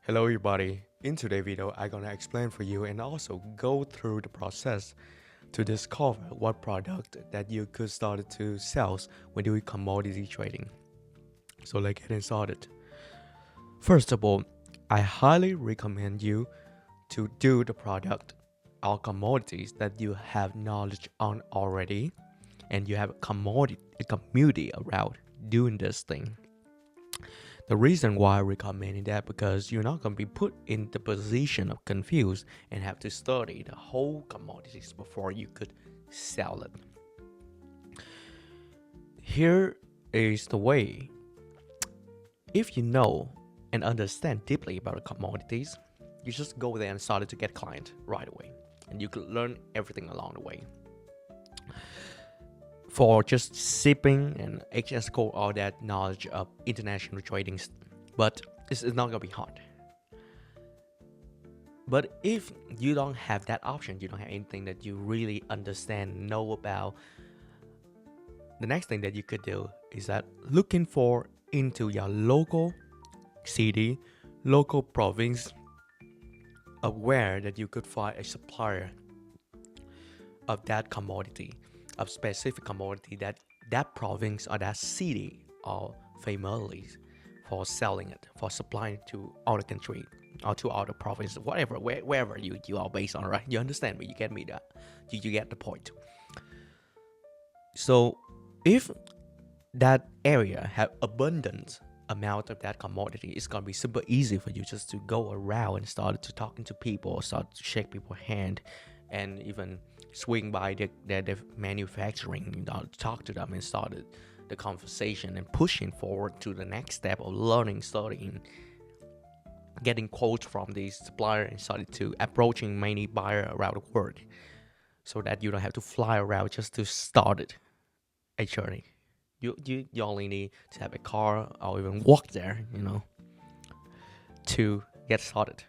Hello everybody, in today's video I'm gonna explain for you and also go through the process to discover what product that you could start to sell when doing commodity trading. So let's get started. First of all, I highly recommend you to do the product or commodities that you have knowledge on already and you have a community around doing this thing. The reason why I recommend that because you're not going to be put in the position of confused and have to study the whole commodities before you could sell it. Here is the way. If you know and understand deeply about the commodities, you just go there and start to get client right away. And you could learn everything along the way. For just sipping and HS code all that knowledge of international trading, but it's not gonna be hard. But if you don't have that option, you don't have anything that you really understand, know about, the next thing that you could do is that looking for into your local city, local province, of where that you could find a supplier of that commodity, of specific commodity that province or that city are famous for selling it, for supplying to other country or to other provinces, whatever, wherever you are based on, right? You understand me? You get me that? You get the point. So if that area have abundant amount of that commodity, it's gonna be super easy for you just to go around and start to talking to people, start to shake people's hand, and even swing by their manufacturing, talk to them and start the conversation and pushing forward to the next step of learning, studying, getting quotes from these supplier and started to approaching many buyer around the world, so that you don't have to fly around just to start it a journey. You only need to have a car or even walk there, to get started.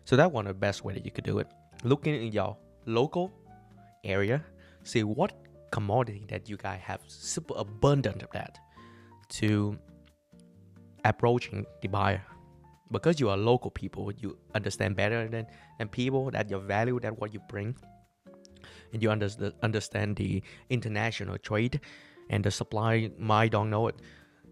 So that's one of the best way that you could do it. Looking in your local area, see what commodity that you guys have super abundant of that to approaching the buyer. Because you are local people, you understand better than people that your value, that what you bring, and you understand the international trade and the supply might don't know it.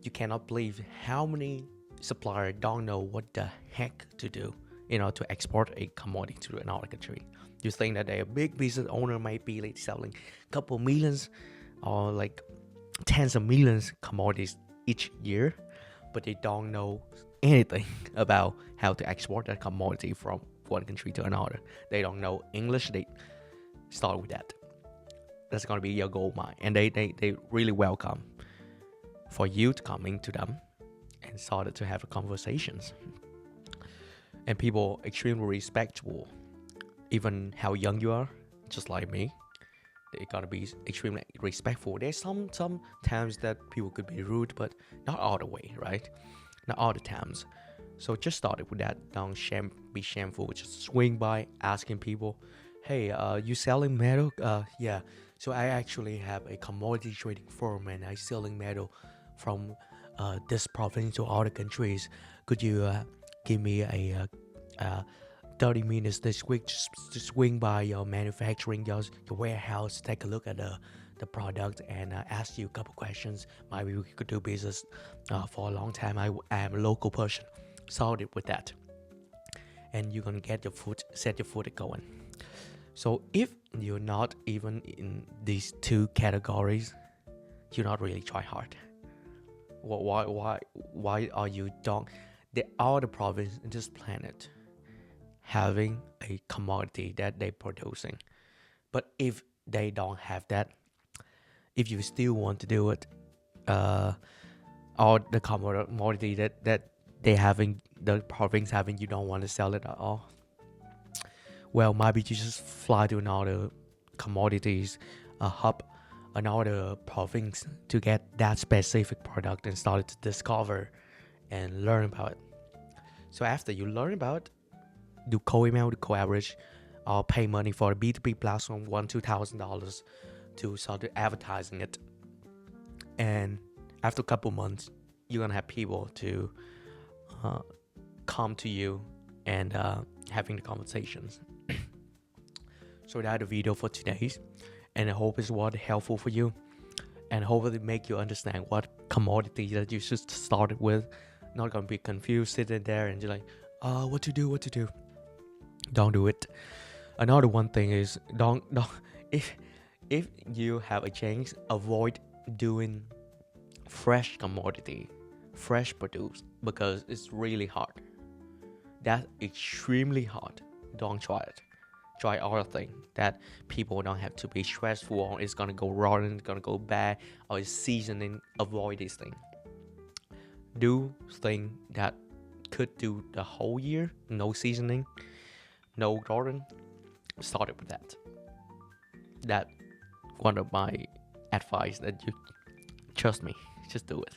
You cannot believe how many suppliers don't know what the heck to do, to export a commodity to another country. You think that a big business owner might be like selling a couple millions or like tens of millions commodities each year, but they don't know anything about how to export that commodity from one country to another. They don't know English. They start with that. That's gonna be your gold mine, and they really welcome for you to come into them and started to have conversations. And people extremely respectful, even how young you are, just like me. They gotta be extremely respectful. There's some times that people could be rude, but not all the way, right? Not all the times. So just started with that. Don't be shameful. Just swing by asking people, "Hey, you selling metal?" Yeah. So I actually have a commodity trading firm, and I selling metal from this province to other countries. Could you give me a 30 minutes this week just to swing by your manufacturing, your warehouse, take a look at the product and ask you a couple questions. Maybe we could do business for a long time. I am a local person. Solve it with that. And you're gonna get set your foot going. So if you're not even in these two categories, you're not really try hard. Why are you don't? There are the province in this planet having a commodity that they're producing. But if they don't have that, if you still want to do it, or the commodity that they having, the province having, you don't want to sell it at all, well, maybe you just fly to another commodities hub, another province to get that specific product and start to discover and learn about it. So after you learn about it, do co-email, do co-average, or pay money for a B2B platform, $1,000-$2,000 to start advertising it. And after a couple months, you're gonna have people to come to you and having the conversations. So that's the video for today, and I hope it's was helpful for you, and hopefully make you understand what commodity that you should start with. Not gonna be confused sitting there and just like, what to do. Don't do it. Another one thing is don't if you have a chance, avoid doing fresh commodity, fresh produce, because it's really hard. That's extremely hard. Don't try it. Try other thing that people don't have to be stressful on. It's gonna go wrong, it's gonna go bad, or it's seasoning. Avoid this thing. Do thing that could do the whole year. No seasoning, no garden. Started with that. That one of my advice that you trust me. Just do it.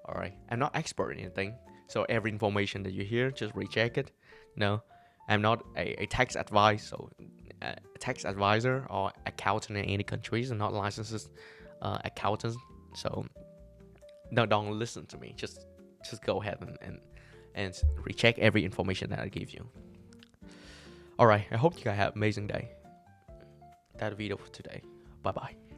All right. I'm not expert in anything, so every information that you hear, just recheck it. No, I'm not a tax advice, so a tax advisor or accountant in any countries. I'm not licensed accountant, so don't listen to me. Just go ahead and recheck every information that I give you. All right. I hope you guys have an amazing day. That video for today. Bye bye.